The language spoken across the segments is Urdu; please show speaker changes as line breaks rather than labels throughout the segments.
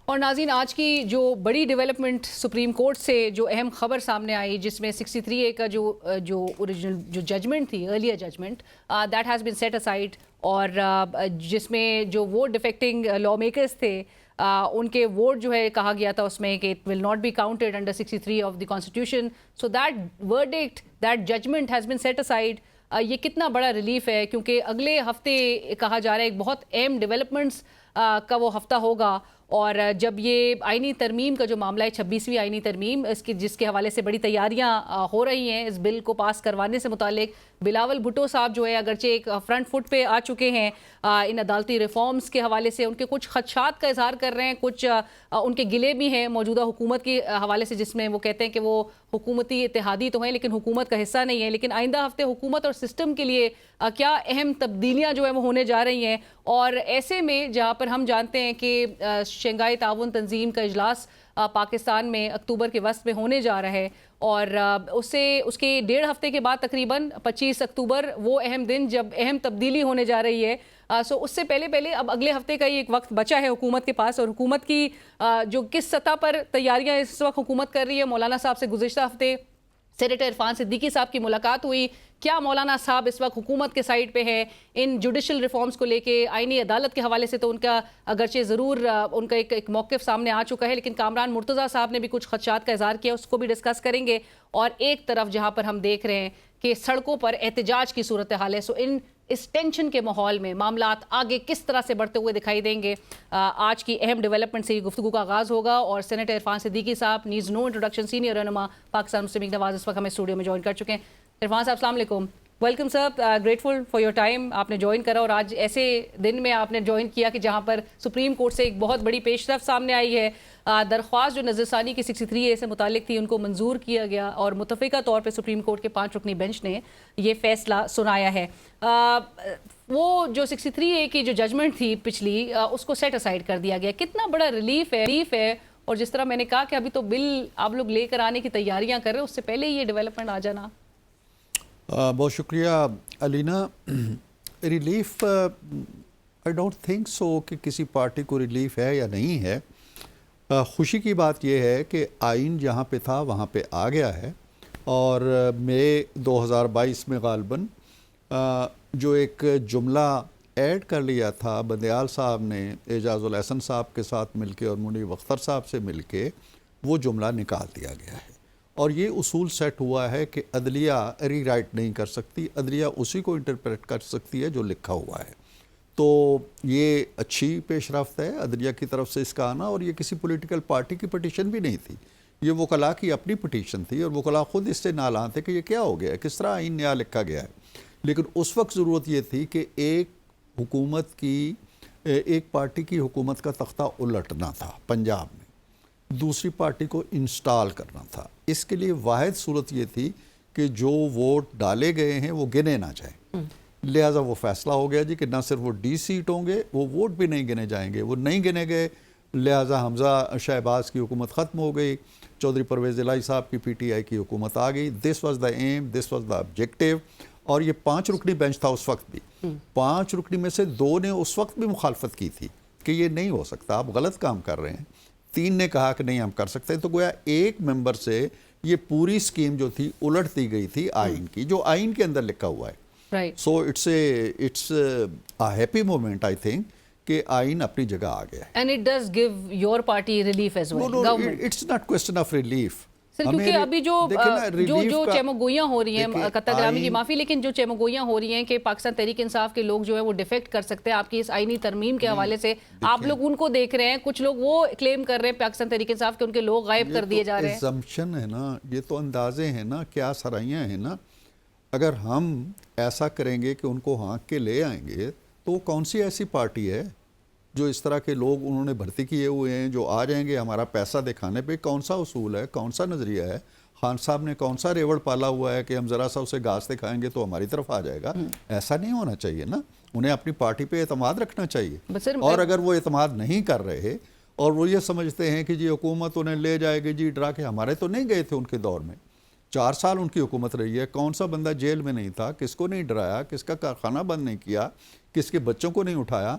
اور ناظرین، آج کی جو بڑی ڈیولپمنٹ سپریم کورٹ سے جو اہم خبر سامنے آئی، جس میں 63A کا جو اوریجنل جو ججمنٹ تھی، earlier judgment, that has been set aside, اور جس میں جو ووٹ ڈیفیکٹنگ لا میکرز تھے ان کے ووٹ جو ہے کہا گیا تھا اس میں کہ it will not be counted under 63 of the constitution. So that verdict, that judgment has been set aside. یہ کتنا بڑا ریلیف ہے، کیونکہ اگلے ہفتے کہا جا رہا ہے ایک بہت اہم ڈیولپمنٹس کا وہ ہفتہ ہوگا، اور جب یہ آئینی ترمیم کا جو معاملہ ہے، 26ویں آئینی ترمیم، جس کے حوالے سے بڑی تیاریاں ہو رہی ہیں اس بل کو پاس کروانے سے متعلق. بلاول بھٹو صاحب جو ہے اگرچہ ایک فرنٹ فٹ پہ آ چکے ہیں ان عدالتی ریفارمز کے حوالے سے، ان کے کچھ خدشات کا اظہار کر رہے ہیں، کچھ ان کے گلے بھی ہیں موجودہ حکومت کے حوالے سے، جس میں وہ کہتے ہیں کہ وہ حکومتی اتحادی تو ہیں لیکن حکومت کا حصہ نہیں ہے. لیکن آئندہ ہفتے حکومت اور سسٹم کے لیے کیا اہم تبدیلیاں جو ہیں وہ ہونے جا رہی ہیں، اور ایسے میں جہاں پر ہم جانتے ہیں کہ شنگھائی تعاون تنظیم کا اجلاس پاکستان میں اکتوبر کے وسط میں ہونے جا رہا ہے، اور اس کے 1.5 ہفتے کے بعد تقریباً 25 اکتوبر وہ اہم دن جب اہم تبدیلی ہونے جا رہی ہے. سو اس سے پہلے اب اگلے ہفتے کا ہی ایک وقت بچا ہے حکومت کے پاس، اور حکومت کی جو کس سطح پر تیاریاں اس وقت حکومت کر رہی ہے. مولانا صاحب سے گزشتہ ہفتے سینیٹر عرفان صدیقی صاحب کی ملاقات ہوئی. کیا مولانا صاحب اس وقت حکومت کے سائڈ پہ ہے ان جوڈیشل ریفارمز کو لے کے؟ آئینی عدالت کے حوالے سے تو ان کا اگرچہ ضرور ان کا ایک موقف سامنے آ چکا ہے، لیکن کامران مرتضیٰ صاحب نے بھی کچھ خدشات کا اظہار کیا، اس کو بھی ڈسکس کریں گے. اور ایک طرف جہاں پر ہم دیکھ رہے ہیں کہ سڑکوں پر احتجاج کی صورتحال ہے، سو اس ٹینشن کے ماحول میں معاملات آگے کس طرح سے بڑھتے ہوئے دکھائی دیں گے. آج کی اہم ڈیولپمنٹ سے یہ گفتگو کا آغاز ہوگا، اور سینیٹر عرفان صدیقی صاحب، نیڈز نو انٹروڈکشن، سینئر رہنما پاکستان مسلم لیگ نواز، اس وقت ہمیں اسٹوڈیو میں جوائن کر چکے ہیں. عرفان صاحب السلام علیکم. Welcome sir, grateful for your time. آپ نے جوائن کرا، اور آج ایسے دن میں آپ نے جوائن کیا کہ جہاں پر سپریم کورٹ سے ایک بہت بڑی پیش رفت سامنے آئی ہے. درخواست جو نظر ثانی کی 63A سے متعلق تھی ان کو منظور کیا گیا، اور متفقہ طور پہ سپریم کورٹ کے 5 رکنی بینچ نے یہ فیصلہ سنایا ہے. وہ جو 63A کی جو ججمنٹ تھی پچھلی، اس کو سیٹ اسائڈ کر دیا گیا. کتنا بڑا ریلیف ہے، اور جس طرح میں نے کہا کہ ابھی تو بل آپ لوگ لے کر آنے کی تیاریاں کر رہے ہیں، اس سے پہلے یہ ڈیولپمنٹ آ جانا.
بہت شکریہ علینا. Relief I don't think so کہ کسی پارٹی کو ریلیف ہے یا نہیں ہے. خوشی کی بات یہ ہے کہ آئین جہاں پہ تھا وہاں پہ آ گیا ہے، اور مئی 2022 میں غالباً جو ایک جملہ ایڈ کر لیا تھا بندیال صاحب نے اعجاز الاحسن صاحب کے ساتھ مل کے اور منیب اختر صاحب سے مل کے، وہ جملہ نکال دیا گیا ہے. اور یہ اصول سیٹ ہوا ہے کہ عدلیہ ری رائٹ نہیں کر سکتی، عدلیہ اسی کو انٹرپریٹ کر سکتی ہے جو لکھا ہوا ہے. تو یہ اچھی پیش رفت ہے عدلیہ کی طرف سے اس کا آنا، اور یہ کسی پولیٹیکل پارٹی کی پٹیشن بھی نہیں تھی، یہ وکلاء کی اپنی پٹیشن تھی، اور وکلاء خود اس سے نالاں تھے کہ یہ کیا ہو گیا ہے، کس طرح آئین نیا لکھا گیا ہے. لیکن اس وقت ضرورت یہ تھی کہ ایک پارٹی کی حکومت کا تختہ الٹنا تھا پنجاب میں، دوسری پارٹی کو انسٹال کرنا تھا. اس کے لیے واحد صورت یہ تھی کہ جو ووٹ ڈالے گئے ہیں وہ گنے نہ جائیں. لہٰذا وہ فیصلہ ہو گیا جی کہ نہ صرف وہ ڈی سیٹ ہوں گے، وہ ووٹ بھی نہیں گنے جائیں گے. وہ نہیں گنے گئے، لہٰذا حمزہ شہباز کی حکومت ختم ہو گئی، چودھری پرویز الہی صاحب کی PTI کی حکومت آ گئی. This was the aim, this was the objective. اور یہ 5 رکنی بینچ تھا اس وقت بھی. 5 رکنی میں سے 2 نے اس وقت بھی مخالفت کی تھی کہ یہ نہیں ہو سکتا، آپ غلط کام کر رہے ہیں. 3 نے کہا کہ نہیں ہم کر سکتے. تو گویا ایک ممبر سے یہ پوری سکیم جو تھی الٹ دی گئی تھی آئین کی، جو آئین کے اندر لکھا ہوا ہے. So it's a happy moment I think کہ آئین اپنی جگہ آ گیا ہے.
And it does give your party relief as well.
No, it's not question of relief.
Sir کیونکہ ابھی جو چیمگوئیاں ہو رہی ہیں، قطع کلامی کی معافی، لیکن جو چیمگوئیاں ہو رہی ہیں کہ پاکستان تحریک انصاف کے لوگ جو ہے وہ ڈیفیکٹ کر سکتے ہیں آپ کی اس آئینی ترمیم کے حوالے سے، آپ لوگ ان کو دیکھ رہے ہیں، کچھ لوگ وہ کلیم کر رہے ہیں پاکستان تحریک انصاف کے ان کے لوگ غائب کر دیے جا رہے ہیں.
اسمپشن ہے نا، یہ تو اندازے ہیں نا، کیا سرائیاں ہیں نا. اگر ہم ایسا کریں گے کہ ان کو ہانک کے لے آئیں گے تو کون سی ایسی پارٹی ہے جو اس طرح کے لوگ انہوں نے بھرتی کیے ہوئے ہیں جو آ جائیں گے ہمارا پیسہ دکھانے پہ؟ کون سا اصول ہے، کون سا نظریہ ہے؟ خان صاحب نے کون سا ریوڑ پالا ہوا ہے کہ ہم ذرا سا اسے گاس دکھائیں گے تو ہماری طرف آ جائے گا؟ ایسا نہیں ہونا چاہیے نا. انہیں اپنی پارٹی پہ اعتماد رکھنا چاہیے. اور اگر وہ اعتماد نہیں کر رہے اور وہ یہ سمجھتے ہیں کہ جی حکومت انہیں لے جائے گی جی ڈرا کے، ہمارے تو نہیں گئے تھے ان کے دور میں. 4 سال ان کی حکومت رہی ہے، کون سا بندہ جیل میں نہیں تھا، کس کو نہیں ڈرایا، کس کا کارخانہ بند نہیں کیا، کس کے بچوں کو نہیں اٹھایا؟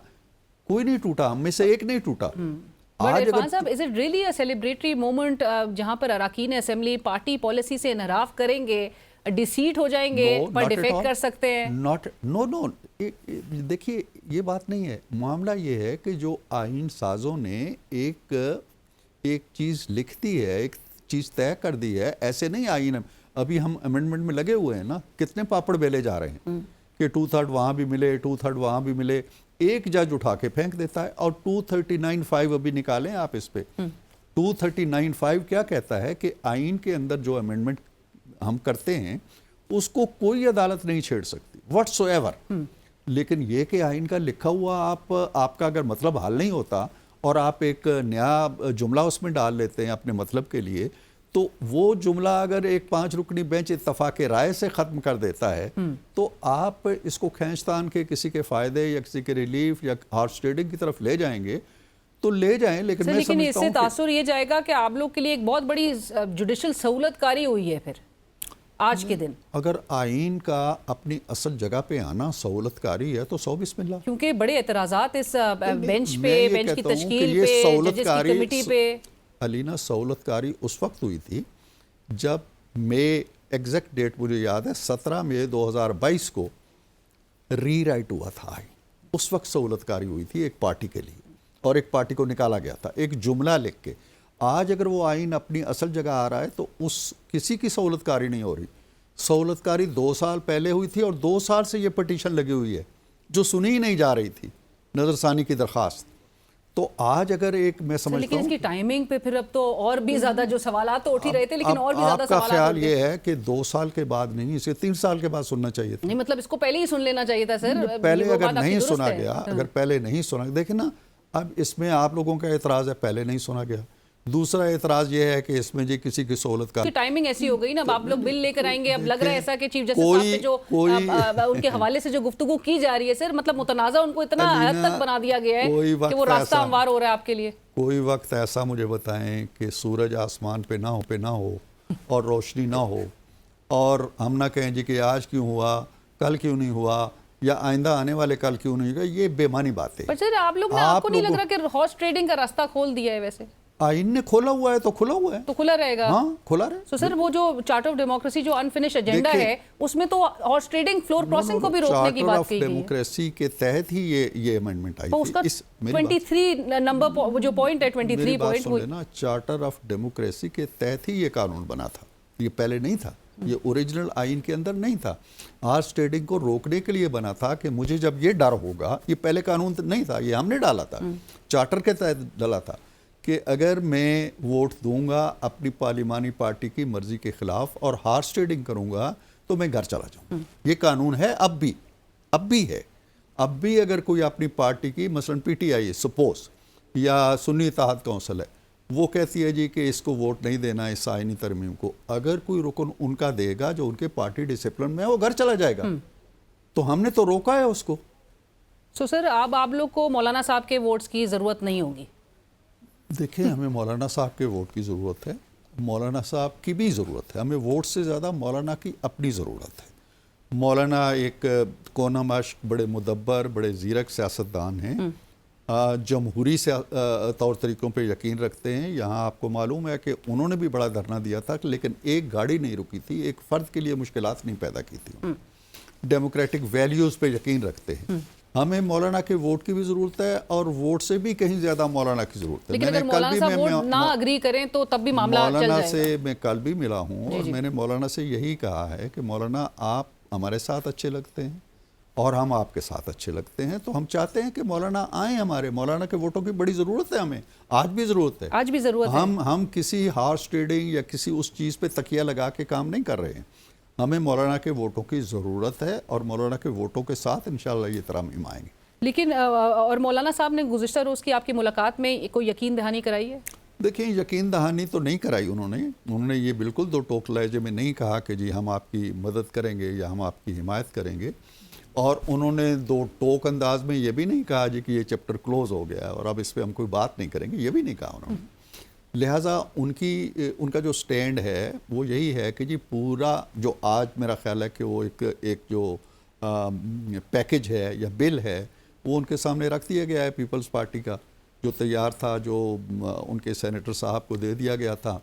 کوئی نہیں ٹوٹا، ہم میں سے ایک نہیں ٹوٹا.
But Irfan sahab is it really a celebratory moment جہاں پر اراکین اسمبلی پارٹی پالیسی سے انحراف کریں گے، ڈیسیٹ ہو جائیں گے، پر ڈیفیکٹ کر سکتے ہیں؟
نو دیکھیے یہ بات نہیں ہے. معاملہ یہ ہے کہ جو آئین سازوں نے ایک چیز لکھ دی ہے، ایک چیز طے کر دی ہے. ایسے نہیں آئین ابھی ہم امینڈمنٹ میں لگے ہوئے ہیں نا، کتنے پاپڑ بیلے جا رہے ہیں کہ 2/3 وہاں بھی ملے، 2/3 وہاں بھی ملے. ایک جج اٹھا کے پھینک دیتا ہے. اور 239(5) ابھی نکالیں آپ اس پہ. 239(5) کیا کہتا ہے کہ آئین کے اندر جو امینڈمنٹ ہم کرتے ہیں اس کو کوئی عدالت نہیں چھیڑ سکتی واٹس ایور. لیکن یہ کہ آئین کا لکھا ہوا آپ کا اگر مطلب حل نہیں ہوتا اور آپ ایک نیا جملہ اس میں ڈال لیتے ہیں اپنے مطلب کے لیے، تو وہ جملہ اگر ایک 5 رکنی بینچ اتفاق رائے سے ختم کر دیتا ہے تو آپ اس کو کھینچتان کے کسی کے فائدے یا کسی کے ریلیف یا ہارس ٹریڈنگ کی طرف لے جائیں گے تو لے جائیں. لیکن میں
لیکن اس سے تاثر یہ جائے گا کہ آپ لوگ کے لیے ایک بہت بڑی جوڈیشل سہولت کاری ہوئی ہے پھر آج کے دن.
اگر آئین کا اپنی اصل جگہ پہ آنا سہولت کاری ہے تو 100 بسم اللہ.
کیونکہ بڑے اعتراضات اس بینچ پہ، بینچ کی تشکیل پہ، ججز کی کمیٹی پہ.
علینا سہولت کاری اس وقت ہوئی تھی جب ایگزیکٹ ڈیٹ مجھے یاد ہے 17 مئی 2022 کو ری رائٹ ہوا تھا آئین. اس وقت سہولت کاری ہوئی تھی ایک پارٹی کے لیے اور ایک پارٹی کو نکالا گیا تھا ایک جملہ لکھ کے. آج اگر وہ آئین اپنی اصل جگہ آ رہا ہے تو کسی کی سہولت کاری نہیں ہو رہی. سہولت کاری 2 سال پہلے ہوئی تھی اور 2 سال سے یہ پٹیشن لگی ہوئی ہے جو سنی ہی نہیں جا رہی تھی، نظر ثانی کی درخواست. تو آج اگر ایک میں سمجھتا ہوں
لیکن اس کی ٹائمنگ پہ پھر اب تو اور بھی زیادہ جو سوالات تو اٹھ ہی رہے تھے، لیکن اور بھی زیادہ سوالات.
آپ کا خیال یہ ہے کہ 2 سال کے بعد نہیں، اسے 3 سال کے بعد سننا چاہیے تھا؟
نہیں مطلب اس کو پہلے ہی سن لینا چاہیے تھا سر.
پہلے اگر نہیں سنا گیا، اگر پہلے نہیں سنا، دیکھیں نا اب اس میں آپ لوگوں کا اعتراض ہے پہلے نہیں سنا گیا. دوسرا اعتراض یہ ہے کہ اس میں جی کسی کی سہولت کا
ٹائمنگ ایسی ہو گئی نا. اب آپ لوگ بل لے کر آئیں گے، اب لگ رہا ہے ایسا کہ چیف جسٹس صاحب سے جو ان کے حوالے سے جو گفتگو کی جا رہی ہے سر، مطلب متنازع ان کو اتنا حد تک بنا دیا گیا ہے کہ وہ راستہ ہموار ہو رہا ہے آپ کے لیے.
کوئی وقت ایسا مجھے بتائیں کہ سورج آسمان پہ نہ ہو اور روشنی نہ ہو اور ہم نہ کہیں جی کہ آج کیوں ہوا، کل کیوں نہیں ہوا، یا آئندہ آنے والے کل کیوں نہیں ہوگا. یہ بے معنی باتیں.
پر سر آپ لوگ نے، آپ کو نہیں لگ رہا کہ ہارس ٹریڈنگ کا راستہ کھول دیا ہے؟ ویسے
آئین نے کھولا ہوا ہے تو کھلا ہوا ہے،
تو کھلا رہے گا.
ہاں کھلا رہے.
سو سر وہ جو چارٹر آف ڈیموکریسی جو انفنش ایجنڈا ہے اس میں تو ہارس ٹریڈنگ، فلور کراسنگ کو بھی روکنے کی بات کی گئی ہے.
چارٹر آف ڈیموکریسی کے تحت ہی یہ امینڈمنٹ آئی
تھی. اس کا 23 نمبر جو پوائنٹ ہے 23 پوائنٹ وہ نا
چارٹر آف ڈیموکریسی کے تحت ہی یہ قانون بنا تھا. یہ پہلے نہیں تھا، یہ اوریجنل آئین کے اندر نہیں تھا. ہارس ٹریڈنگ کو روکنے کے لیے بنا تھا کہ مجھے جب یہ ڈر ہوگا، یہ پہلے قانون نہیں تھا، یہ ہم نے ڈالا تھا، چارٹر کے تحت ڈالا تھا کہ اگر میں ووٹ دوں گا اپنی پارلیمانی پارٹی کی مرضی کے خلاف اور ہارس ٹریڈنگ کروں گا تو میں گھر چلا جاؤں. یہ قانون ہے اب بھی ہے. اب بھی اگر کوئی اپنی پارٹی کی مثلا پی ٹی آئی سپوز یا سنی اتحاد کونسل ہے، وہ کہتی ہے جی کہ اس کو ووٹ نہیں دینا اس آئینی ترمیم کو، اگر کوئی رکن ان کا دے گا جو ان کے پارٹی ڈسپلن میں وہ گھر چلا جائے گا. تو ہم نے تو روکا ہے اس کو.
سو سر اب آپ لوگ کو مولانا صاحب کے ووٹس کی ضرورت نہیں ہوگی؟
دیکھیں ہمیں مولانا صاحب کے ووٹ کی ضرورت ہے، مولانا صاحب کی بھی ضرورت ہے. ہمیں ووٹ سے زیادہ مولانا کی اپنی ضرورت ہے. مولانا ایک کونہ مشق، بڑے مدبر، بڑے زیرک سیاستدان ہیں، جمہوری طور طریقوں پہ یقین رکھتے ہیں. یہاں آپ کو معلوم ہے کہ انہوں نے بھی بڑا دھرنا دیا تھا لیکن ایک گاڑی نہیں رکی تھی، ایک فرد کے لیے مشکلات نہیں پیدا کی تھی. ڈیموکریٹک ویلیوز پہ یقین رکھتے ہیں. ہمیں مولانا کے ووٹ کی بھی ضرورت ہے اور ووٹ سے بھی کہیں زیادہ مولانا کی ضرورت ہے.
لیکن اگر مولانا صاحب ووٹ نہ اگری کریں تو تب بھی معاملہ چل جائے گا.
مولانا سے میں کل بھی ملا ہوں اور میں نے مولانا سے یہی کہا ہے کہ مولانا آپ ہمارے ساتھ اچھے لگتے ہیں اور ہم آپ کے ساتھ اچھے لگتے ہیں، تو ہم چاہتے ہیں کہ مولانا آئیں. ہمارے مولانا کے ووٹوں کی بڑی ضرورت ہے، ہمیں آج بھی ضرورت ہے.
آج بھی ضرورت ہے.
ہم کسی ہارس ٹریڈنگ یا کسی اس چیز پہ تکیہ لگا کے کام نہیں کر رہے ہیں. ہمیں مولانا کے ووٹوں کی ضرورت ہے اور مولانا کے ووٹوں کے ساتھ انشاءاللہ یہ ترامیم آئیں گے.
لیکن اور مولانا صاحب نے گزشتہ روز کی آپ کی ملاقات میں کوئی یقین دہانی کرائی ہے؟
دیکھیں یقین دہانی تو نہیں کرائی انہوں نے یہ بالکل دو ٹوک لہجے میں نہیں کہا کہ جی ہم آپ کی مدد کریں گے یا ہم آپ کی حمایت کریں گے. اور انہوں نے دو ٹوک انداز میں یہ بھی نہیں کہا جی کہ یہ چیپٹر کلوز ہو گیا اور اب اس پہ ہم کوئی بات نہیں کریں گے، یہ بھی نہیں کہا انہوں نے. لہٰذا ان کا جو سٹینڈ ہے وہ یہی ہے کہ جی پورا جو آج میرا خیال ہے کہ وہ ایک جو پیکج ہے یا بل ہے وہ ان کے سامنے رکھ دیا گیا ہے پیپلز پارٹی کا جو تیار تھا جو ان کے سینیٹر صاحب کو دے دیا گیا تھا،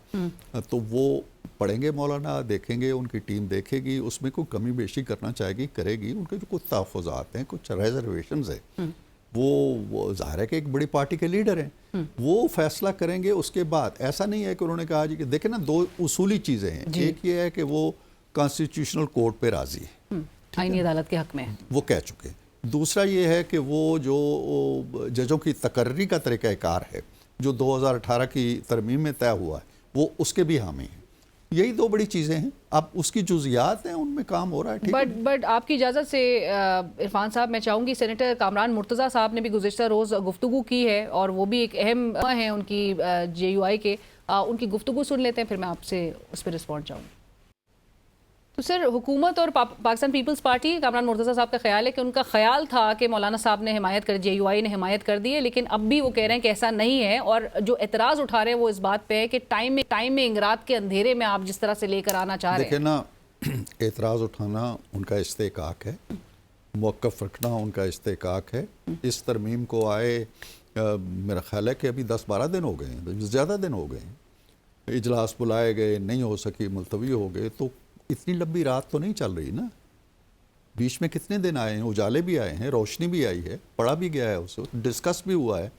تو وہ پڑھیں گے مولانا، دیکھیں گے، ان کی ٹیم دیکھے گی، اس میں کوئی کمی بیشی کرنا چاہے گی، کرے گی. ان کے جو کچھ تحفظات ہیں، کچھ ریزرویشنز ہیں، وہ ظاہر ہے کہ ایک بڑی پارٹی کے لیڈر ہیں، وہ فیصلہ کریں گے. اس کے بعد ایسا نہیں ہے کہ انہوں نے کہا جی کہ دیکھیں نا، دو اصولی چیزیں ہیں. ایک یہ ہے کہ وہ کانسٹیٹیوشنل کورٹ پہ راضی ہے،
آئینی عدالت کے حق میں
وہ کہہ چکے. دوسرا یہ ہے کہ وہ جو ججوں کی تقرری کا طریقہ کار ہے جو 2018 کی ترمیم میں طے ہوا ہے، وہ اس کے بھی حامی ہیں. یہی دو بڑی چیزیں ہیں. اب اس کی جزیات ہیں، ان میں کام ہو رہا ہے.
بٹ آپ کی اجازت سے عرفان صاحب، میں چاہوں گی سینیٹر کامران مرتضیٰ صاحب نے بھی گزشتہ روز گفتگو کی ہے، اور وہ بھی ایک اہم ہیں ان کی جے یو آئی کے. ان کی گفتگو سن لیتے ہیں، پھر میں آپ سے اس پہ رسپونڈ چاہوں گی. تو سر، حکومت اور پاکستان پیپلز پارٹی، کامران مرتضیٰ صاحب کا خیال ہے کہ ان کا خیال تھا کہ مولانا صاحب نے حمایت کر، جے یو آئی نے حمایت کر دی ہے، لیکن اب بھی وہ کہہ رہے ہیں کہ ایسا نہیں ہے، اور جو اعتراض اٹھا رہے ہیں وہ اس بات پہ ہے کہ ٹائمنگ رات کے اندھیرے میں آپ جس طرح سے لے کر آنا چاہ رہے ہیں.
دیکھیں نا، اعتراض اٹھانا ان کا استحقاق ہے، موقف رکھنا ان کا استحقاق ہے. اس ترمیم کو آئے میرا خیال ہے کہ ابھی 10-12 دن ہو گئے ہیں، زیادہ دن ہو گئے ہیں. اجلاس بلائے گئے، نہیں ہو سکی، ملتوی ہو گئے. تو اتنی لمبی رات تو نہیں چل رہی نا. بیچ میں کتنے دن آئے ہیں، اجالے بھی آئے ہیں، روشنی بھی آئی ہے، پڑھا بھی گیا ہے، اسے ڈسکس بھی ہوا ہے.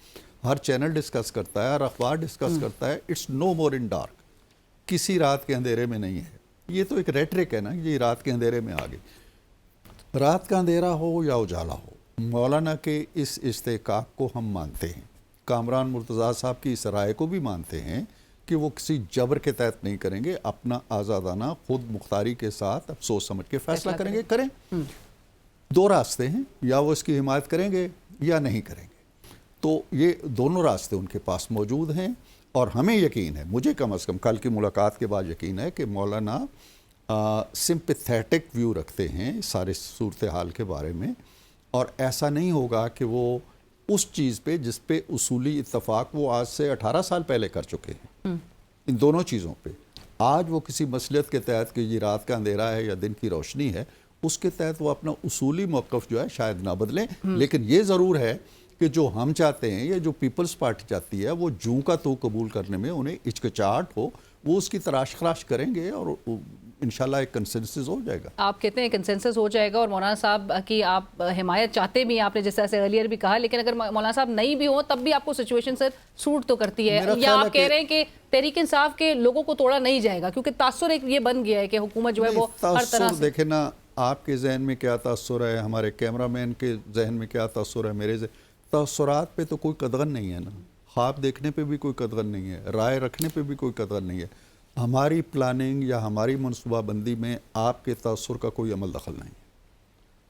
ہر چینل ڈسکس کرتا ہے، ہر اخبار ڈسکس کرتا ہے. It's no more in dark. کسی رات کے اندھیرے میں نہیں ہے. یہ تو ایک ریٹرک ہے نا، یہ رات کے اندھیرے میں آ گئی. رات کا اندھیرا ہو یا اجالا ہو، مولانا کے اس استحقاق کو ہم مانتے ہیں. کامران مرتضیٰ صاحب کی اس رائے کو بھی مانتے ہیں کہ وہ کسی جبر کے تحت نہیں کریں گے، اپنا آزادانہ خود مختاری کے ساتھ اب سوچ سمجھ کے فیصلہ کریں گے. کریں. دو راستے ہیں، یا وہ اس کی حمایت کریں گے یا نہیں کریں گے. تو یہ دونوں راستے ان کے پاس موجود ہیں، اور ہمیں یقین ہے، مجھے کم از کم کل کی ملاقات کے بعد یقین ہے کہ مولانا سمپیتھیٹک ویو رکھتے ہیں سارے صورتحال کے بارے میں، اور ایسا نہیں ہوگا کہ وہ اس چیز پہ جس پہ اصولی اتفاق وہ آج سے 18 سال پہلے کر چکے ہیں، ان دونوں چیزوں پہ، آج وہ کسی مصلحت کے تحت کہ یہ رات کا اندھیرا ہے یا دن کی روشنی ہے، اس کے تحت وہ اپنا اصولی موقف جو ہے شاید نہ بدلیں. لیکن یہ ضرور ہے کہ جو ہم چاہتے ہیں یا جو پیپلز پارٹی چاہتی ہے، وہ جوں کا تو قبول کرنے میں انہیں ہچکچاہٹ ہو، وہ اس کی تراش خراش کریں گے اور انشاءاللہ ایک کنسنسس ہو جائے گا.
آپ کہتے ہیں کنسنسس ہو جائے گا، اور مولانا صاحب کی آپ حمایت چاہتے بھی ہیں، آپ نے جس طرح سے ارلیئر بھی کہا، لیکن اگر مولانا صاحب نہیں بھی ہوں تب بھی آپ کو سچویشن سر سوٹ تو کرتی ہے، یا آپ کہہ رہے ہیں کہ تحریک انصاف کے لوگوں کو توڑا نہیں جائے گا، کیونکہ تاثر ایک یہ بن گیا ہے کہ حکومت جو ہے وہ ہر طرح سے.
دیکھیں نا، آپ کے ذہن میں کیا تاثر ہے، ہمارے کیمرہ مین کے ذہن میں کیا تاثر ہے، میرے تاثرات پہ تو کوئی قدغن نہیں ہے نا. خواب دیکھنے پہ بھی کوئی قدغن نہیں ہے، رائے رکھنے پہ بھی کوئی قدغن نہیں ہے. ہماری پلاننگ یا ہماری منصوبہ بندی میں آپ کے تاثر کا کوئی عمل دخل نہیں.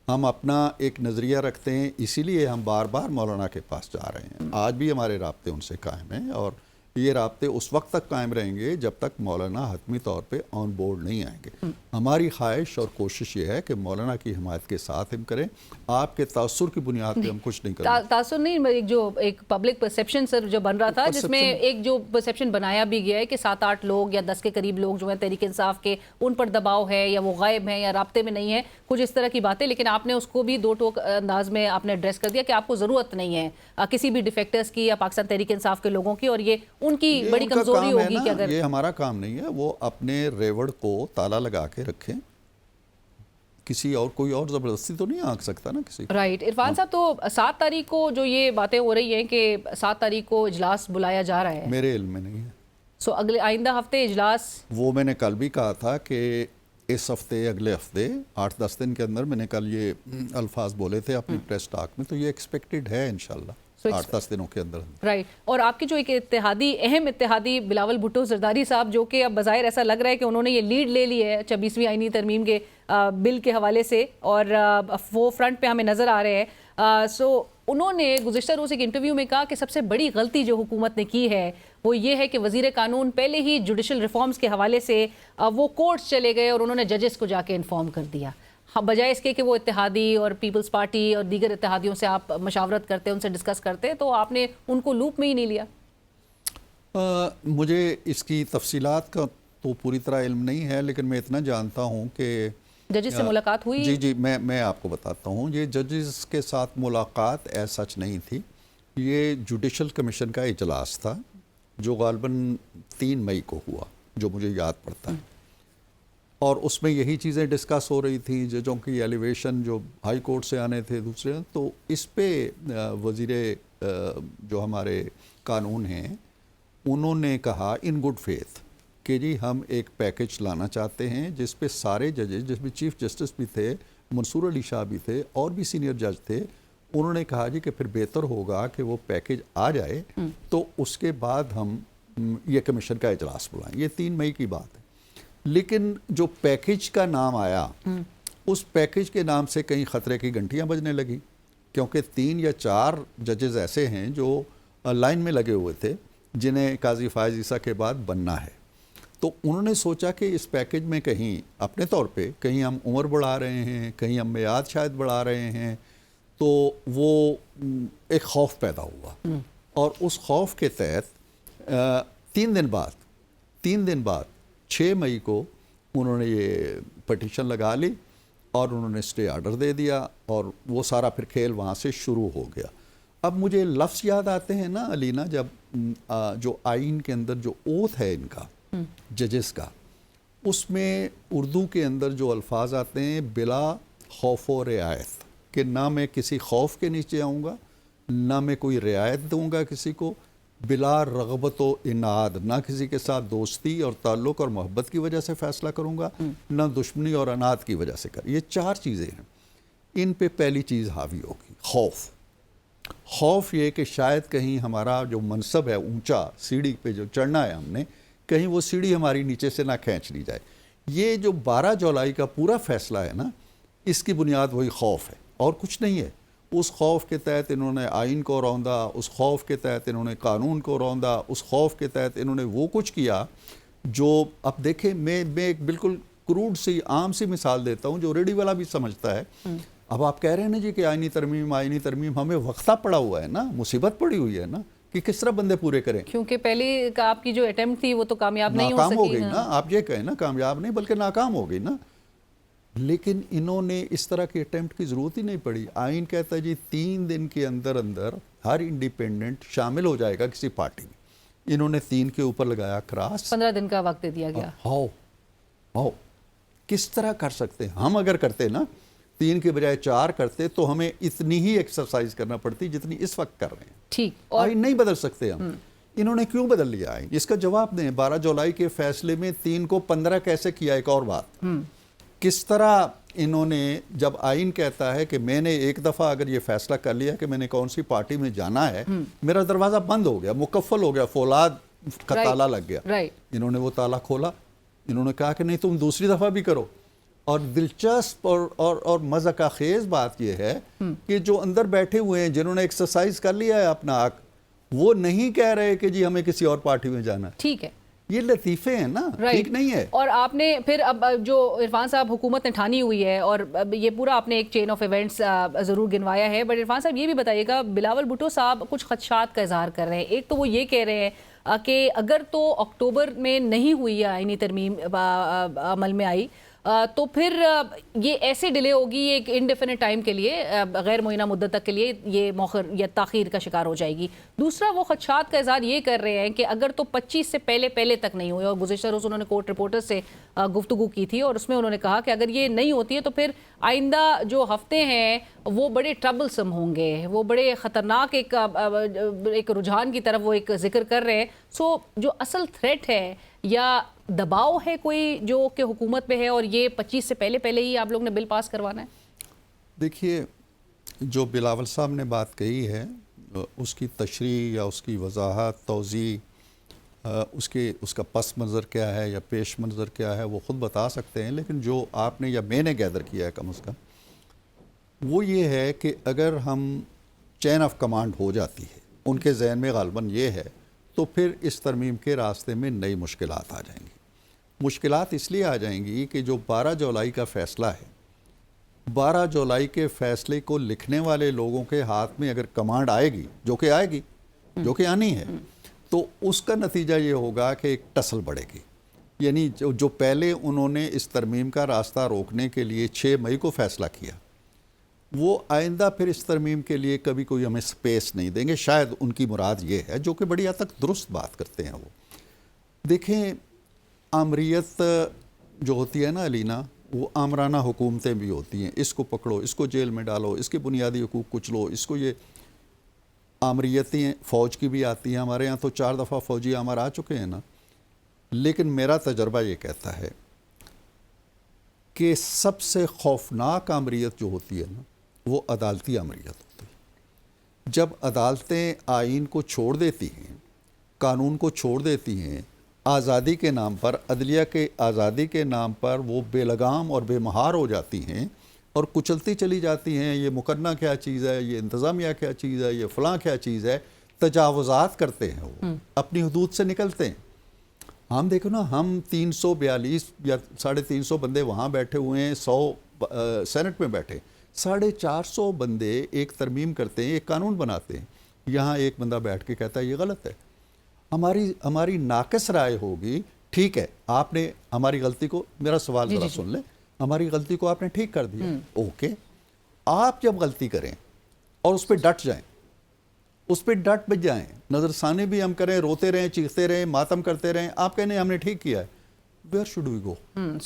ہم اپنا ایک نظریہ رکھتے ہیں، اسی لیے ہم بار بار مولانا کے پاس جا رہے ہیں. آج بھی ہمارے رابطے ان سے قائم ہیں، اور یہ رابطے اس وقت تک قائم رہیں گے جب تک مولانا حتمی طور پہ آن بورڈ نہیں آئیں گے. ہماری خواہش اور کوشش یہ ہے کہ مولانا کی حمایت کے ساتھ ہم کریں. آپ کے تاثر کی بنیاد پہ ہم کچھ نہیں کریں.
تاثر نہیں، جو ایک پبلک پرسیپشن سر جو بن رہا تھا، جس میں ایک جو پرسیپشن بنایا بھی گیا ہے کہ 7-8 لوگ یا 10 کے قریب لوگ جو ہیں تحریک انصاف کے، ان پر دباؤ ہے یا وہ غائب ہیں یا رابطے میں نہیں ہے، کچھ اس طرح کی باتیں. لیکن آپ نے اس کو بھی دو ٹوک انداز میں آپ نے ایڈریس کر دیا کہ آپ کو ضرورت نہیں ہے کسی بھی ڈیفیکٹرز کی یا پاکستان تحریک انصاف کے لوگوں کی، اور یہ ان کی بڑی کمزوری ہوگی کہ اگر
یہ ہمارا کام نہیں ہے. وہ اپنے ریوڑ کو تالا لگا کے رکھیں، کسی اور کوئی اور زبردستی تو نہیں آنکھ سکتا نا کسی.
رائٹ. عرفان صاحب، تو 7 تاریخ کو جو یہ باتیں ہو رہی ہیں کہ 7 تاریخ کو اجلاس بلایا جا رہا ہے،
میرے علم میں نہیں ہے.
سو اگلے آئندہ ہفتے اجلاس،
وہ میں نے کل بھی کہا تھا کہ اس ہفتے، اگلے ہفتے 8-10 دن کے اندر، میں نے کل یہ الفاظ بولے تھے اپنی پریس ٹاک میں، تو یہ ایکسپیکٹڈ ہے انشاءاللہ 8-10 دنوں کے اندر.
رائٹ. اور آپ کے جو ایک اہم اتحادی بلاول بھٹو زرداری صاحب، جو کہ اب بظاہر ایسا لگ رہا ہے کہ انہوں نے یہ لیڈ لے لی ہے 26ویں آئینی ترمیم کے بل کے حوالے سے، اور وہ فرنٹ پہ ہمیں نظر آ رہے ہیں. سو انہوں نے گزشتہ روز ایک انٹرویو میں کہا کہ سب سے بڑی غلطی جو حکومت نے کی ہے وہ یہ ہے کہ وزیر قانون پہلے ہی جوڈیشل ریفارمز کے حوالے سے وہ کورٹس چلے گئے اور انہوں نے ججز کو جا کے انفارم کر دیا، بجائے اس کے کہ وہ اتحادی اور پیپلز پارٹی اور دیگر اتحادیوں سے آپ مشاورت کرتے، ان سے ڈسکس کرتے، تو آپ نے ان کو لوپ میں ہی نہیں لیا.
مجھے اس کی تفصیلات کا تو پوری طرح علم نہیں ہے، لیکن میں اتنا جانتا ہوں کہ
ججز سے ملاقات ہوئی.
جی میں آپ کو بتاتا ہوں. یہ ججز کے ساتھ ملاقات ایز سچ نہیں تھی. یہ جوڈیشل کمیشن کا اجلاس تھا جو غالباً 3 مئی کو ہوا، جو مجھے یاد پڑتا ہے، اور اس میں یہی چیزیں ڈسکس ہو رہی تھیں، ججوں کی ایلیویشن جو ہائی کورٹ سے آنے تھے دوسرے، تو اس پہ وزیر جو ہمارے قانون ہیں انہوں نے کہا ان گڈ فیتھ کہ جی ہم ایک پیکج لانا چاہتے ہیں جس پہ سارے ججز، جس میں چیف جسٹس بھی تھے، منصور علی شاہ بھی تھے، اور بھی سینئر جج تھے، انہوں نے کہا جی کہ پھر بہتر ہوگا کہ وہ پیکج آ جائے تو اس کے بعد ہم یہ کمیشن کا اجلاس بلائیں۔ یہ 3 مئی کی بات ہے، لیکن جو پیکج کا نام آیا اس پیکج کے نام سے کہیں خطرے کی گھنٹیاں بجنے لگی، کیونکہ 3 یا 4 ججز ایسے ہیں جو لائن میں لگے ہوئے تھے جنہیں قاضی فائز عیسیٰ کے بعد بننا ہے۔ تو انہوں نے سوچا کہ اس پیکج میں کہیں اپنے طور پہ کہیں ہم عمر بڑھا رہے ہیں، کہیں ہم میعاد شاید بڑھا رہے ہیں، تو وہ ایک خوف پیدا ہوا، اور اس خوف کے تحت 3 دن بعد 6 مئی کو انہوں نے یہ پٹیشن لگا لی اور انہوں نے اسٹے آرڈر دے دیا، اور وہ سارا پھر کھیل وہاں سے شروع ہو گیا۔ اب مجھے لفظ یاد آتے ہیں نا علینا، جب جو آئین کے اندر جو اوتھ ہے ان کا ججز کا، اس میں اردو کے اندر جو الفاظ آتے ہیں بلا خوف و رعایت، کہ نہ میں کسی خوف کے نیچے آؤں گا، نہ میں کوئی رعایت دوں گا کسی کو، بلا رغبت و اناد، نہ کسی کے ساتھ دوستی اور تعلق اور محبت کی وجہ سے فیصلہ کروں گا، نہ دشمنی اور اناد کی وجہ سے یہ 4 چیزیں ہیں، ان پہ پہلی چیز حاوی ہوگی خوف یہ کہ شاید کہیں ہمارا جو منصب ہے اونچا، سیڑھی پہ جو چڑھنا ہے ہم نے، کہیں وہ سیڑھی ہماری نیچے سے نہ کھینچ لی جائے۔ یہ جو 12 جولائی کا پورا فیصلہ ہے نا، اس کی بنیاد وہی خوف ہے اور کچھ نہیں ہے۔ اس خوف کے تحت انہوں نے آئین کو روندا، اس خوف کے تحت انہوں نے قانون کو روندا، اس خوف کے تحت انہوں نے وہ کچھ کیا جو اب دیکھیں، میں ایک بالکل کروڈ سی عام سی مثال دیتا ہوں جو ریڈی والا بھی سمجھتا ہے۔ اب آپ کہہ رہے ہیں نا جی کہ آئینی ترمیم، ہمیں وقتہ پڑا ہوا ہے نا، مصیبت پڑی ہوئی ہے نا، کہ کس طرح بندے پورے کریں،
کیونکہ پہلے آپ کی جو اٹیمپٹ تھی وہ تو کامیاب نہیں ہو سکی،
ناکام ہو گئی نا، آپ یہ کہیں نا کامیاب نہیں بلکہ ناکام ہو گئی نا۔ لیکن انہوں نے اس طرح کی اٹیمپٹ کی ضرورت ہی نہیں پڑی۔ آئین کہتا ہے جی 3 دن کے اندر ہر انڈیپینڈنٹ شامل ہو جائے گا کسی پارٹی میں، انہوں نے 3 کے اوپر لگایا کراس،
15 دن کا وقت دے دیا گیا۔
ہاؤ کس طرح کر سکتے ہیں ہم؟ اگر کرتے نا 3 کے بجائے 4 کرتے تو ہمیں اتنی ہی ایکسرسائز کرنا پڑتی جتنی اس وقت کر رہے ہیں۔
ٹھیک،
آئین نہیں بدل سکتے ہم۔ انہوں نے کیوں بدل لیا آئین؟ اس کا جواب دیں۔ 12 جولائی کے فیصلے میں 3 کو 15 کیسے کیا؟ ایک اور بات، کس طرح انہوں نے، جب آئین کہتا ہے کہ میں نے ایک دفعہ اگر یہ فیصلہ کر لیا کہ میں نے کون سی پارٹی میں جانا ہے، میرا دروازہ بند ہو گیا، مکفل ہو گیا، فولاد کا تالا لگ گیا، انہوں نے وہ تالا کھولا، انہوں نے کہا کہ نہیں تم دوسری دفعہ بھی کرو۔ اور دلچسپ اور مزہ خیز بات یہ ہے کہ جو اندر بیٹھے ہوئے ہیں جنہوں نے ایکسرسائز کر لیا ہے اپنا حق، وہ نہیں کہہ رہے کہ جی ہمیں کسی اور پارٹی میں جانا۔
ٹھیک ہے،
یہ لطیفے ہیں نا، ٹھیک نہیں ہے۔
اور آپ نے پھر اب جو عرفان صاحب حکومت نے ٹھانی ہوئی ہے، اور یہ پورا آپ نے ایک چین آف ایونٹس ضرور گنوایا ہے، بٹ عرفان صاحب یہ بھی بتائیے گا، بلاول بھٹو صاحب کچھ خدشات کا اظہار کر رہے ہیں۔ ایک تو وہ یہ کہہ رہے ہیں کہ اگر تو اکتوبر میں نہیں ہوئی آئینی ترمیم عمل میں آئی تو پھر یہ ایسے ڈیلے ہوگی، ایک انڈیفینٹ ٹائم کے لیے، غیر معینہ مدت تک کے لیے یہ مؤخر یا تاخیر کا شکار ہو جائے گی۔ دوسرا وہ خدشات کا اظہار یہ کر رہے ہیں کہ اگر تو 25 سے پہلے تک نہیں ہوئی، اور گزشتہ روز انہوں نے کورٹ رپورٹر سے گفتگو کی تھی اور اس میں انہوں نے کہا کہ اگر یہ نہیں ہوتی ہے تو پھر آئندہ جو ہفتے ہیں وہ بڑے ٹربلسم ہوں گے، وہ بڑے خطرناک ایک رجحان کی طرف وہ ایک ذکر کر رہے ہیں۔ سو جو اصل تھریٹ ہے یا دباؤ ہے کوئی جو کہ حکومت پہ ہے، اور یہ 25 سے پہلے ہی آپ لوگ نے بل پاس کروانا ہے؟
دیکھیے، جو بلاول صاحب نے بات کہی ہے اس کی تشریح یا اس کی وضاحت، توضیح، اس کا پس منظر کیا ہے یا پیش منظر کیا ہے وہ خود بتا سکتے ہیں، لیکن جو آپ نے یا میں نے گیدر کیا ہے کم از کم وہ یہ ہے کہ اگر ہم چین آف کمانڈ ہو جاتی ہے ان کے ذہن میں غالباً یہ ہے، تو پھر اس ترمیم کے راستے میں نئی مشکلات آ جائیں گی۔ مشکلات اس لیے آ جائیں گی کہ جو 12 جولائی کا فیصلہ ہے، 12 جولائی کے فیصلے کو لکھنے والے لوگوں کے ہاتھ میں اگر کمانڈ آئے گی، جو کہ آنی ہے، تو اس کا نتیجہ یہ ہوگا کہ ایک ٹسل بڑھے گی۔ یعنی جو پہلے انہوں نے اس ترمیم کا راستہ روکنے کے لیے 6 مئی کو فیصلہ کیا، وہ آئندہ پھر اس ترمیم کے لیے کبھی کوئی ہمیں سپیس نہیں دیں گے. شاید ان کی مراد یہ ہے, جو کہ بڑی حد تک درست بات کرتے ہیں. وہ دیکھیں, آمریت جو ہوتی ہے نا علینا, وہ آمرانہ حکومتیں بھی ہوتی ہیں. اس کو پکڑو, اس کو جیل میں ڈالو, اس کے بنیادی حقوق کچلو, اس کو. یہ آمریتیں فوج کی بھی آتی ہیں. ہمارے ہاں تو 4 دفعہ فوجی آمر آ چکے ہیں نا. لیکن میرا تجربہ یہ کہتا ہے کہ سب سے خوفناک آمریت جو ہوتی ہے نا, وہ عدالتی آمریت ہوتی ہے. جب عدالتیں آئین کو چھوڑ دیتی ہیں, قانون کو چھوڑ دیتی ہیں, آزادی کے نام پر, عدلیہ کے آزادی کے نام پر وہ بے لگام اور بے مہار ہو جاتی ہیں اور کچلتی چلی جاتی ہیں. یہ مقننہ کیا چیز ہے, یہ انتظامیہ کیا چیز ہے, یہ فلاں کیا چیز ہے. تجاوزات کرتے ہیں, وہ اپنی حدود سے نکلتے ہیں. ہم دیکھو نا, ہم 342 یا 350 بندے وہاں بیٹھے ہوئے ہیں, 100 سینٹ میں بیٹھے, 450 بندے ایک ترمیم کرتے ہیں, ایک قانون بناتے ہیں. یہاں ایک بندہ بیٹھ کے کہتا ہے یہ غلط ہے. ہماری ناقص رائے ہوگی, ٹھیک ہے آپ نے ہماری غلطی کو, میرا سوال ذرا سن لیں, ہماری غلطی کو آپ نے ٹھیک کر دیا, اوکے. آپ جب غلطی کریں اور اس پہ ڈٹ جائیں, اس پہ ڈٹ بچ جائیں, نظر ثانی بھی ہم کریں, روتے رہیں, چیختے رہیں, ماتم کرتے رہیں, آپ کہنے ہم نے ٹھیک کیا ہے, where should we go?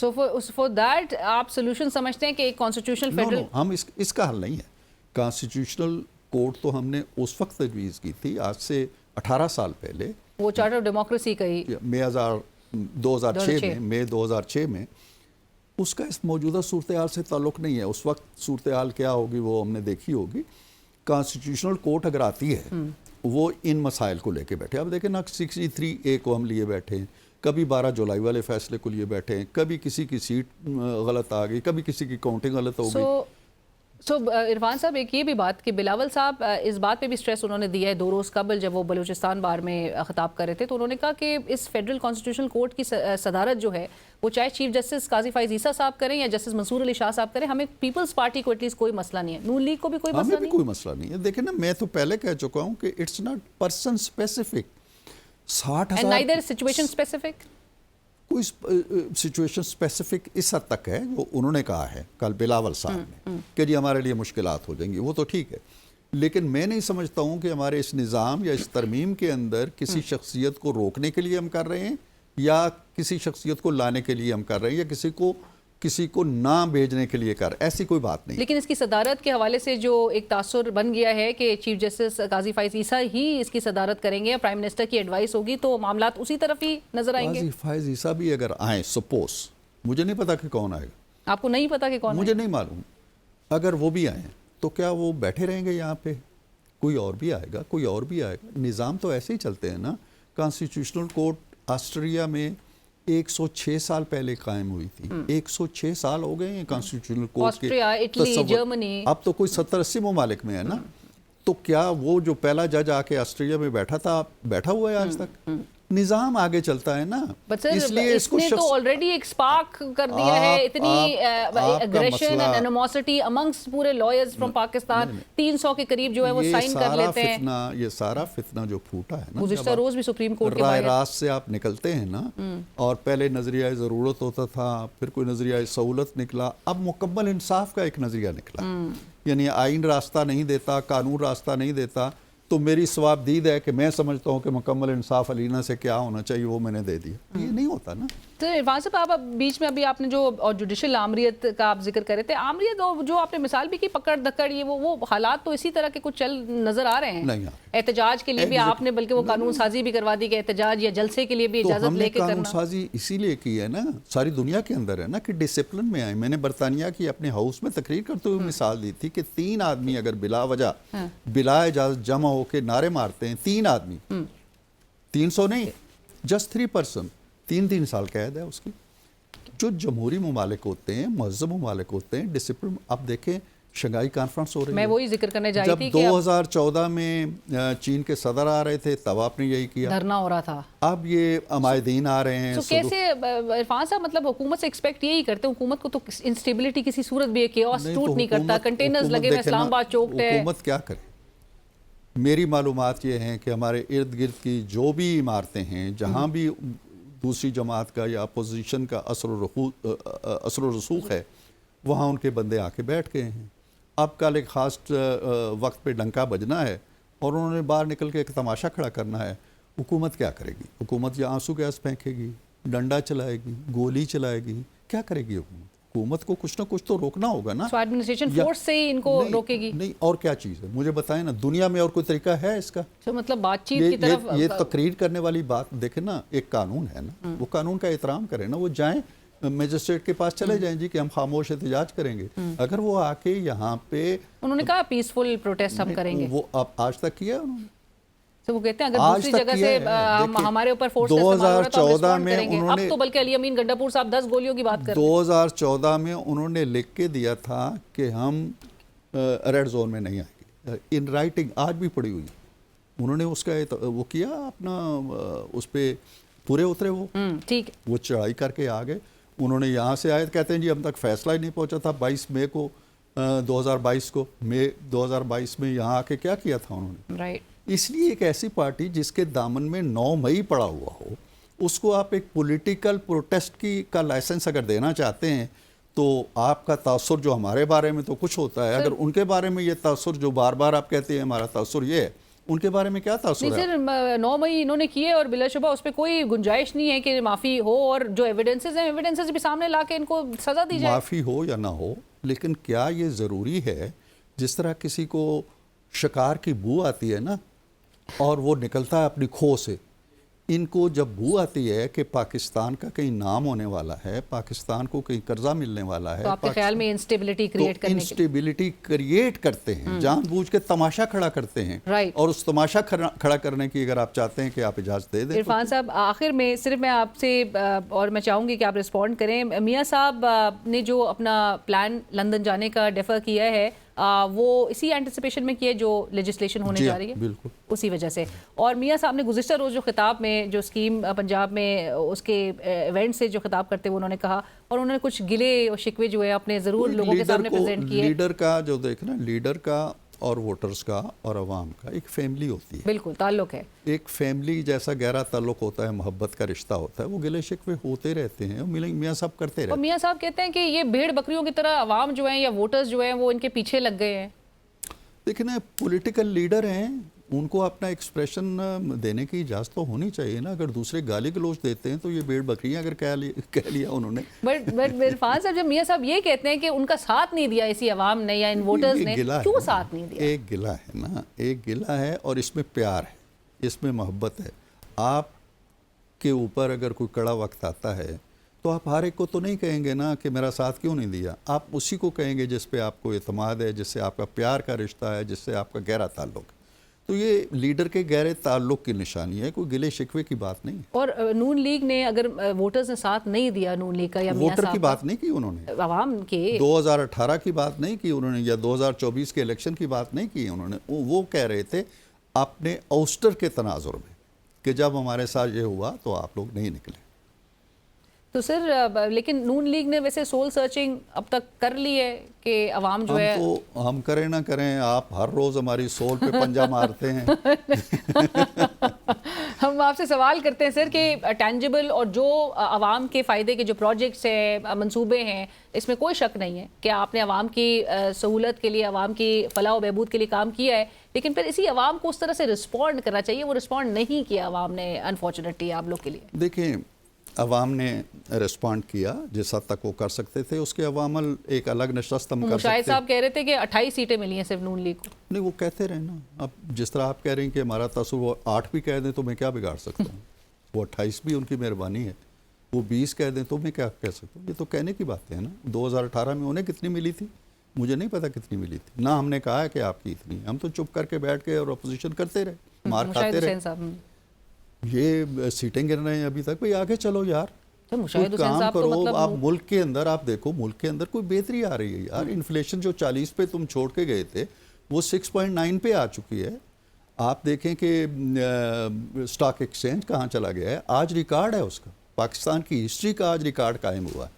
So for that آپ سولوشن سمجھتے ہیں کہ ایک کانسٹیٹیوشنل فیڈرل,
ہم اس کا حل نہیں ہے. کانسٹیٹیوشنل کورٹ تو ہم نے اس وقت تجویز کی تھی, آج سے 18 سال پہلے,
وہ چارٹر آف ڈیموکریسی کا ہی
مئی 2006 میں. اس کا اس موجودہ صورتحال سے تعلق نہیں ہے. اس وقت صورتحال کیا ہوگی وہ ہم نے دیکھی ہوگی. کانسٹیٹیوشنل کورٹ اگر آتی ہے, وہ ان مسائل کو لے کے بیٹھے. اب دیکھیں نا, 63A کو ہم لیے بیٹھے ہیں, کبھی 12 جولائی والے فیصلے کو لیے بیٹھے ہیں, کبھی کسی کی سیٹ غلط آ گئی, کبھی کسی کی کاؤنٹنگ غلط ہو گئی.
سو عرفان صاحب, ایک یہ بھی بات کہ بلاول صاحب اس بات پہ بھی سٹریس انہوں نے دیا ہے 2 روز قبل جب وہ بلوچستان بار میں خطاب کر رہے تھے, تو انہوں نے کہا کہ اس فیڈرل کانسٹیٹیوشنل کورٹ کی صدارت جو ہے وہ چاہے چیف جسٹس قاضی فائز عیسیٰ صاحب کریں یا جسٹس منصور علی شاہ صاحب کریں, ہمیں پیپلز پارٹی کو ایٹ لیسٹ کوئی مسئلہ نہیں ہے, نون لیگ کو بھی کوئی مسئلہ نہیں ہے.
ہمیں بھی کوئی مسئلہ نہیں ہے. دیکھیں نا, میں تو پہلے کہہ چکا ہوں کہ it's not person specific. 60,000
and neither situation specific,
کوئی سچویشن اسپیسیفک اس حد تک ہے جو انہوں نے کہا ہے کل بلاول صاحب نے کہ جی ہمارے لیے مشکلات ہو جائیں گی, وہ تو ٹھیک ہے. لیکن میں نہیں سمجھتا ہوں کہ ہمارے اس نظام یا اس ترمیم کے اندر کسی شخصیت کو روکنے کے لیے ہم کر رہے ہیں, یا کسی شخصیت کو لانے کے لیے ہم کر رہے ہیں, یا کسی کو نہ بھیجنے کے لیے کر, ایسی کوئی بات نہیں.
لیکن اس کی صدارت کے حوالے سے جو ایک تاثر بن گیا ہے کہ چیف جسٹس قاضی فائز عیسیٰ ہی اس کی صدارت کریں گے, پرائم منسٹر کی ایڈوائس ہوگی, تو معاملات اسی طرف ہی نظر آئیں گے.
قاضی فائز عیسیٰ بھی اگر آئیں, سپوز, مجھے نہیں پتا کہ کون آئے گا,
آپ کو نہیں پتا کہ کون,
مجھے نہیں معلوم, اگر وہ بھی آئیں تو کیا وہ بیٹھے رہیں گے یہاں پہ؟ کوئی اور بھی آئے گا, کوئی اور بھی آئے گا. نظام تو ایسے ہی چلتے ہیں نا. کانسٹیٹیوشنل کورٹ آسٹریا میں 106 سال پہلے قائم ہوئی تھی. 106 سال ہو گئے ہیں کانسٹیٹیوشنل کورٹ کے.
آسٹریا, اٹلی, جرمنی,
اب تو کوئی 70-80 ممالک میں ہے نا. تو کیا وہ جو پہلا جج آ کے آسٹریلیا میں بیٹھا تھا, بیٹھا ہوا ہے آج تک؟ نظام آگے چلتا ہے نا.
اس لیے اس نے تو آلریڈی ایک سپارک کر دیا ہے, اتنی اگریشن اینڈ انیموسٹی امنگس پورے لائرز فرام پاکستان, 300 کے قریب جو ہے وہ سائن کر لیتے ہیں.
یہ سارا فتنہ جو پھوٹا ہے نا,
گزشتہ روز بھی سپریم کورٹ کے
رائے راست سے آپ نکلتے ہیں نا, اور پہلے نظریہ ضرورت ہوتا تھا, پھر کوئی نظریہ سہولت نکلا, اب مکمل انصاف کا ایک نظریہ نکلا. یعنی آئین راستہ نہیں دیتا, قانون راستہ نہیں دیتا, تو میری ثواب دید ہے کہ میں سمجھتا ہوں کہ مکمل انصاف علینا سے کیا ہونا چاہیے وہ میں نے دے دیا. یہ نہیں ہوتا نا.
تو عرفان صاحب, آپ بیچ میں ابھی آپ نے جو جوڈیشل آمریت کا آپ ذکر کر رہے تھے, آمریت جو آپ نے مثال بھی کی, پکڑ دھکڑ, یہ وہ حالات تو اسی طرح کے کچھ چل نظر آ رہے ہیں. احتجاج کے لیے بھی آپ نے بلکہ وہ قانون سازی بھی کروا دی کہ احتجاج یا جلسے کے لیے بھی اجازت لے کے کرنا.
قانون سازی اسی لیے کی ہے نا, ساری دنیا کے اندر ہے نا, کہ ڈسپلن میں آئے. میں نے برطانیہ کی اپنے ہاؤس میں تقریر کرتے ہوئے مثال دی تھی کہ 3 آدمی اگر بلا وجہ بلا اجازت جمع ہو کے نعرے مارتے ہیں, 3 آدمی, 300 نہیں, جسٹ 3%, 3 سال قید ہے اس کی. جو جمہوری ممالک ہوتے ہیں, مہذب ممالک ہوتے ہیں, ڈسپلن. اب دیکھیں شنگھائی کانفرنس ہو رہی ہے,
میں وہی ذکر کرنے جا رہی تھی
کہ جب 2014 میں چین کے صدر آ رہے تھے تب آپ نے یہی کیا,
دھرنا ہو رہا تھا.
اب یہ عمائدین آ رہے ہیں.
تو کیسے عرفان صاحب, مطلب حکومت سے ایکسپیکٹ یہی کرتے ہیں, حکومت کو تو انسٹیبلٹی کسی صورت بھی ہے, کیوس ٹوٹ نہیں کرتا, کنٹینرز لگے ہوئے اسلام آباد چوکٹ ہے.
حکومت کیا کرے؟ میری معلومات یہ ہیں کہ ہمارے ارد گرد کی جو بھی عمارتیں ہیں, جہاں بھی دوسری جماعت کا یا اپوزیشن کا اثر و رسوخ ہے, وہاں ان کے بندے آ کے بیٹھ گئے ہیں. اب کل ایک خاص وقت پہ ڈنکا بجنا ہے اور انہوں نے باہر نکل کے ایک تماشا کھڑا کرنا ہے. حکومت کیا کرے گی؟ حکومت یا آنسو گیس پھینکے گی, ڈنڈا چلائے گی, گولی چلائے گی, کیا کرے گی حکومت؟ حکومت کو کچھ نہ کچھ تو روکنا ہوگا نا.
ایڈمنسٹریشن فورس سے ہی ان کو روکے گی؟
نہیں, اور کیا چیز ہے مجھے بتائیں نا, دنیا میں اور کوئی طریقہ ہے اس کا؟
مطلب بات چیت کی طرف
یہ تقریر کرنے والی بات دیکھیں نا, ایک قانون ہے نا, وہ قانون کا احترام کریں نا. وہ جائیں میجسٹریٹ کے پاس چلے جائیں جی کہ ہم خاموش احتجاج کریں گے. اگر وہ آ کے یہاں پہ
انہوں نے کہا پیسفل پروٹیسٹ ہم کریں گے,
وہ آج تک کیا انہوں نے.
تو وہ کہتے ہیں اگر دوسری جگہ سے ہمارے اوپر فورس کا استعمال ہو رہا ہے تو ہم رسپونڈ کریں گے. اب تو بلکہ علی امین گنڈا پور صاحب 10 گولیوں کی بات کر رہے ہیں.
2014 میں انہوں نے لکھ کے دیا تھا کہ ہم ریڈ زون میں نہیں آئیں گے, ان رائٹنگ آج بھی پڑی ہوئی. انہوں نے اس کا وہ کیا اپنا, اس پہ پورے اترے, وہ
ٹھیک ہے,
وہ چڑھائی کر کے آ گئے. انہوں نے یہاں سے آئے, کہتے ہیں جی ہم تک فیصلہ ہی نہیں پہنچا تھا 22 مئی کو 2022 کو. مئی 2022 میں یہاں آ کے کیا کیا تھا انہوں نے؟
رائٹ.
اس لیے ایک ایسی پارٹی جس کے دامن میں 9 مئی پڑا ہوا ہو, اس کو آپ ایک پولیٹیکل پروٹیسٹ کا لائسنس اگر دینا چاہتے ہیں تو آپ کا تاثر جو ہمارے بارے میں تو کچھ ہوتا ہے, اگر ان کے بارے میں یہ تاثر جو بار بار آپ کہتے ہیں ہمارا تاثر یہ ہے, ان کے بارے میں کیا تاثر ہے؟
نہیں سر, 9 مئی انہوں نے کیے اور بلا شبہ اس پہ کوئی گنجائش نہیں ہے کہ معافی ہو, اور جو ایویڈنسز ہیں ایویڈنسز بھی سامنے لا کے ان کو سزا دی جائے.
معافی ہو یا نہ ہو, لیکن کیا یہ ضروری ہے جس طرح کسی کو شکار کی بو آتی ہے نا اور وہ نکلتا ہے اپنی کھو سے, ان کو جب بو آتی ہے کہ پاکستان کا کہیں نام ہونے والا ہے, پاکستان کو کہیں قرضہ ملنے والا ہے,
تو آپ کے خیال میں انسٹیبلٹی کریٹ کرنے کے
انسٹیبلٹی کریٹ کرتے ہیں, جان بوجھ کے تماشا کھڑا کرتے ہیں, اور اس تماشا کھڑا کرنے کی اگر آپ چاہتے ہیں کہ آپ اجازت دے دیں.
عرفان صاحب آخر میں صرف میں آپ سے اور میں چاہوں گی کہ آپ رسپونڈ کریں, میاں صاحب نے جو اپنا پلان لندن جانے کا ڈیفر کیا ہے وہ اسی اینٹیسپیشن میں کیے جو لیجسلیشن ہونے جا رہی ہے,
بالکل
اسی وجہ سے. اور میاں صاحب نے گزشتہ روز جو خطاب میں جو اسکیم پنجاب میں اس کے ایونٹ سے جو خطاب کرتے ہوئے انہوں نے کہا, اور انہوں نے کچھ گلے اور شکوے جو ہے اپنے ضرور لوگوں کے سامنے پریزنٹ کیے.
لیڈر کا جو دیکھنا, لیڈر کا اور ووٹرز کا اور عوام کا ایک فیملی ہوتی ہے,
بالکل تعلق ہے,
ایک فیملی جیسا گہرا تعلق ہوتا ہے, محبت کا رشتہ ہوتا ہے, وہ گلے شکوے ہوتے رہتے ہیں, میاں صاحب کرتے رہتے ہیں.
اور میاں صاحب کہتے ہیں کہ یہ بھیڑ بکریوں کی طرح عوام جو ہیں یا ووٹرز جو ہیں وہ ان کے پیچھے لگ گئے ہیں.
لیکن پولیٹیکل لیڈر ہیں, ان کو اپنا ایکسپریشن دینے کی اجازت تو ہونی چاہیے نا. اگر دوسرے گالی گلوچ دیتے ہیں تو یہ بھیڑ بکریاں اگر کہہ لیا انہوں نے.
بٹ عرفان صاحب جب میاں صاحب یہ کہتے ہیں کہ ان کا ساتھ نہیں دیا اسی عوام نے یا ان ووٹرز نے, کیوں ساتھ نہیں دیا؟
ایک گلہ ہے نا, ایک گلہ ہے اور اس میں پیار ہے, اس میں محبت ہے. آپ کے اوپر اگر کوئی کڑا وقت آتا ہے تو آپ ہر ایک کو تو نہیں کہیں گے نا کہ میرا ساتھ کیوں نہیں دیا, آپ اسی کو کہیں گے جس پہ آپ کو اعتماد ہے, جس سے آپ کا پیار کا رشتہ ہے, جس سے آپ کا گہرا تعلق ہے. تو یہ لیڈر کے گہرے تعلق کی نشانی ہے, کوئی گلے شکوے کی بات نہیں.
اور نون لیگ نے اگر ووٹرز نے ساتھ نہیں دیا نون لیگ کا یا میاں صاحب
ووٹر کی بات نہیں کی انہوں نے,
عوام کے
2018 کی بات نہیں کی انہوں نے, یا 2024 کے الیکشن کی بات نہیں کی انہوں نے. وہ کہہ رہے تھے اپنے اوسٹر کے تناظر میں کہ جب ہمارے ساتھ یہ ہوا تو آپ لوگ نہیں نکلے.
تو سر لیکن نون لیگ نے ویسے سول سرچنگ اب تک کر لی ہے کہ عوام جو ہے,
ہم کریں نہ کریں, آپ ہر روز ہماری سول پہ پنجہ مارتے ہیں.
ہم آپ سے سوال کرتے ہیں سر کہ ٹینجیبل اور جو عوام کے فائدے کے جو پروجیکٹس ہیں, منصوبے ہیں, اس میں کوئی شک نہیں ہے کہ آپ نے عوام کی سہولت کے لیے, عوام کی فلاح و بہبود کے لیے کام کیا ہے, لیکن پھر اسی عوام کو اس طرح سے رسپونڈ کرنا چاہیے. وہ رسپونڈ نہیں کیا عوام نے, انفارچونیٹلی آپ لوگ کے لیے.
دیکھیں عوام نے رسپونڈ کیا جس حد تک وہ کر سکتے تھے, اس کے عوامل ایک الگ نشست ہم کر سکتے.
شاہد صاحب کہہ رہے تھے کہ 28 سیٹیں ملی ہیں صرف نون لیگ کو.
نہیں, وہ کہتے رہے نا. اب جس طرح آپ کہہ رہے ہیں کہ ہمارا تاثر, وہ 8 بھی کہہ دیں تو میں کیا بگاڑ سکتا ہوں, وہ 28 بھی ان کی مہربانی ہے, وہ 20 کہہ دیں تو میں کیا کہہ سکتا ہوں. یہ تو کہنے کی باتیں ہیں نا. 2018 میں انہیں کتنی ملی تھی, مجھے نہیں پتا کتنی ملی تھی, نہ ہم نے کہا ہے کہ آپ کی اتنی. ہم تو چپ کر کے بیٹھ کے اور اپوزیشن کرتے رہے, مار کھاتے رہے. یہ سیٹیں گر رہے ہیں ابھی تک. بھئی آگے چلو یار, کام کرو. آپ ملک کے اندر, آپ دیکھو ملک کے اندر کوئی بہتری آ رہی ہے یار. انفلیشن جو 40 پہ تم چھوڑ کے گئے تھے وہ 6.9 پہ آ چکی ہے. آپ دیکھیں کہ سٹاک ایکسچینج کہاں چلا گیا ہے, آج ریکارڈ ہے اس کا, پاکستان کی ہسٹری کا آج ریکارڈ قائم ہوا ہے.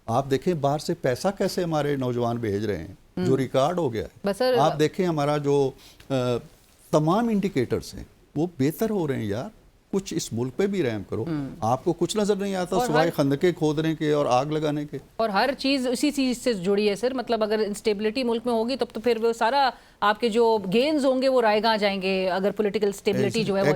آپ دیکھیں باہر سے پیسہ کیسے ہمارے نوجوان بھیج رہے ہیں, جو ریکارڈ ہو گیا ہے. آپ دیکھیں ہمارا جو تمام انڈیکیٹرز ہیں وہ بہتر ہو رہے ہیں یار. کچھ اس ملک پہ بھی رحم کرو. آپ کو کچھ نظر نہیں آتا سوائے خندقیں کھودنے کے اور آگ لگانے کے؟
اور ہر چیز اسی چیز سے جڑی ہے سر. مطلب اگر انسٹیبلٹی ملک میں ہوگی تب تو پھر وہ سارا آپ کے جو گینز ہوں گے وہ رائے گاں جائیں گے اگر پولیٹیکل اسٹیبلٹی جو ہے وہ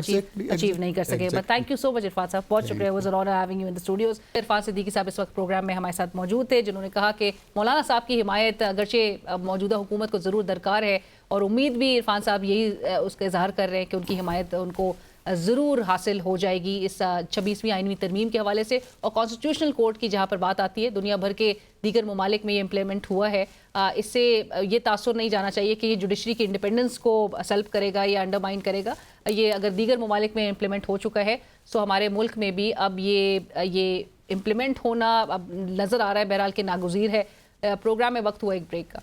اچیو نہیں کر سکے. بٹ تھینک یو سو مچ عرفان صاحب, بہت شکریہ. Was an honour having you in the studios. Irfan Siddiqui صاحب اس وقت پروگرام میں ہمارے ساتھ موجود تھے, جنہوں نے کہا کہ مولانا صاحب کی حمایت اگرچہ موجودہ حکومت کو ضرور درکار ہے, اور امید بھی عرفان صاحب یہی اس کا اظہار کر رہے ہیں کہ ان کی حمایت ان کو ضرور حاصل ہو جائے گی اس 26ویں آئینی ترمیم کے حوالے سے. اور کانسٹیٹیوشنل کورٹ کی جہاں پر بات آتی ہے, دنیا بھر کے دیگر ممالک میں یہ امپلیمنٹ ہوا ہے. اس سے یہ تاثر نہیں جانا چاہیے کہ یہ جوڈیشری کی انڈیپینڈنس کو سلب کرے گا یا انڈرمائن کرے گا. یہ اگر دیگر ممالک میں امپلیمنٹ ہو چکا ہے سو ہمارے ملک میں بھی اب یہ امپلیمنٹ ہونا اب نظر آ رہا ہے بہرحال کہ ناگزیر ہے. پروگرام میں وقت ہوا ایک بریک کا.